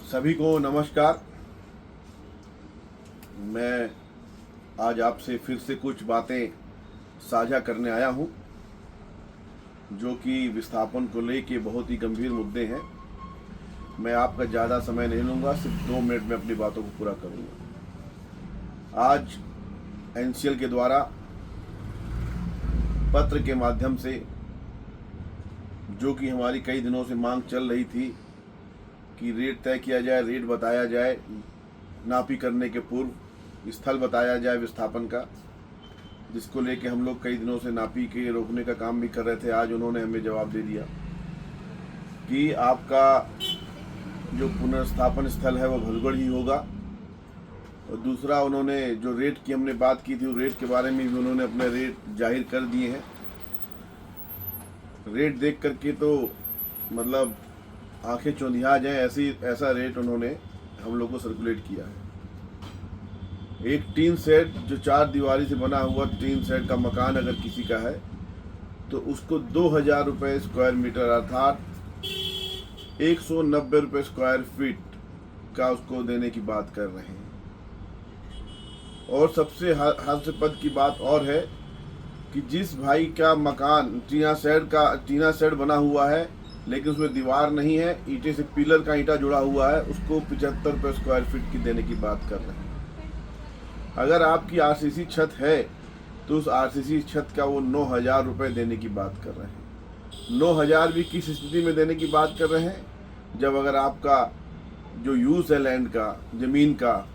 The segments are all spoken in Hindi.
सभी को नमस्कार। मैं आज आपसे फिर से कुछ बातें साझा करने आया हूं, जो कि विस्थापन को लेके बहुत ही गंभीर मुद्दे हैं। मैं आपका ज़्यादा समय नहीं लूँगा, सिर्फ 2 मिनट में अपनी बातों को पूरा करूँगा। आज एनसीएल के द्वारा पत्र के माध्यम से, जो कि हमारी कई दिनों से मांग चल रही थी कि रेट तय किया जाए, रेट बताया जाए, नापी करने के पूर्व स्थल बताया जाए विस्थापन का, जिसको लेके हम लोग कई दिनों से नापी के रोकने का काम भी कर रहे थे। आज उन्होंने हमें जवाब दे दिया कि आपका जो पुनर्स्थापन स्थल है वो भलगढ़ ही होगा। और दूसरा, उन्होंने जो रेट की हमने बात की थी, रेट के बारे में भी उन्होंने अपने रेट जाहिर कर दिए हैं। रेट देख करके तो मतलब आंखें चौंधिया जाए, ऐसा रेट उन्होंने हम लोग को सर्कुलेट किया है। एक टीन सेट जो 4 दीवारी से बना हुआ टीन सेट का मकान अगर किसी का है तो उसको 2000 रुपये स्क्वायर मीटर अर्थात 190 रुपये स्क्वायर फीट का उसको देने की बात कर रहे हैं। और सबसे हास्यास्पद की बात और है कि जिस भाई का मकान टीना शेड बना हुआ है लेकिन उसमें दीवार नहीं है, ईंटे से पिलर का ईंटा जुड़ा हुआ है, उसको 75 रुपये स्क्वायर फीट की देने की बात कर रहे हैं। अगर आपकी आरसीसी छत है तो उस आरसीसी छत का वो 9000 रुपये देने की बात कर रहे हैं। 9000 भी किस स्थिति में देने की बात कर रहे हैं, जब अगर आपका जो यूज है लैंड का, जमीन का,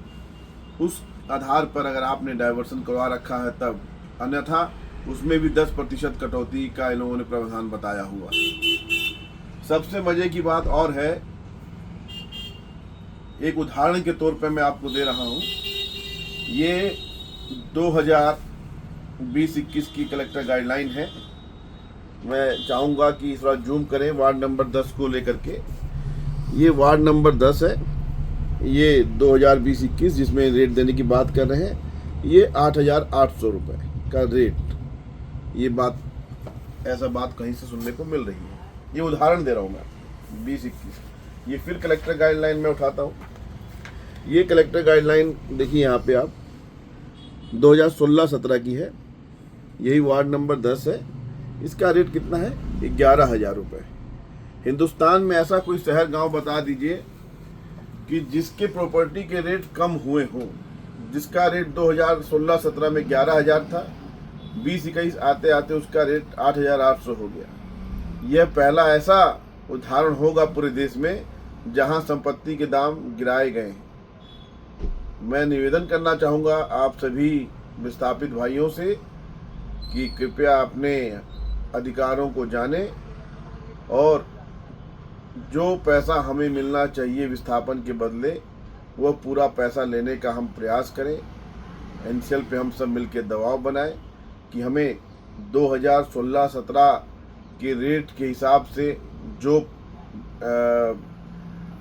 उस आधार पर अगर आपने डाइवर्सन करवा रखा है तब, अन्यथा उसमें भी 10% कटौती का इन लोगों ने प्रावधान बताया हुआ। सबसे मजे की बात और है, एक उदाहरण के तौर पे मैं आपको दे रहा हूं। ये 2020-21 की कलेक्टर गाइडलाइन है। मैं चाहूंगा कि थोड़ा जूम करें वार्ड नंबर 10 को लेकर के। ये वार्ड नंबर 10 है, ये 2020-21 जिसमें रेट देने की बात कर रहे हैं। ये 8800 रुपये का रेट, ये बात ऐसा बात कहीं से सुनने को मिल रही है। ये उदाहरण दे रहा हूँ मैं 20-21। ये फिर कलेक्टर गाइडलाइन में उठाता हूँ। ये कलेक्टर गाइडलाइन देखिए, यहाँ पे आप 2016-17 की है। यही वार्ड नंबर 10 है। इसका रेट कितना है? 11000 रुपये। हिंदुस्तान में ऐसा कोई शहर गांव बता दीजिए कि जिसके प्रॉपर्टी के रेट कम हुए हों, जिसका रेट 2016-17 में 11000 था, 20-21 आते आते उसका रेट 8800 हो गया। यह पहला ऐसा उदाहरण होगा पूरे देश में जहां संपत्ति के दाम गिराए गए हैं। मैं निवेदन करना चाहूँगा आप सभी विस्थापित भाइयों से कि कृपया अपने अधिकारों को जानें और जो पैसा हमें मिलना चाहिए विस्थापन के बदले, वह पूरा पैसा लेने का हम प्रयास करें। एनसीएल पे हम सब मिलकर दबाव बनाएं कि हमें 2016-17 के रेट के हिसाब से जो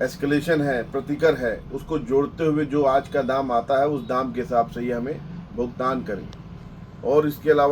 एस्केलेशन है, प्रतिकर है, उसको जोड़ते हुए जो आज का दाम आता है उस दाम के हिसाब से ही हमें भुगतान करें। और इसके अलावा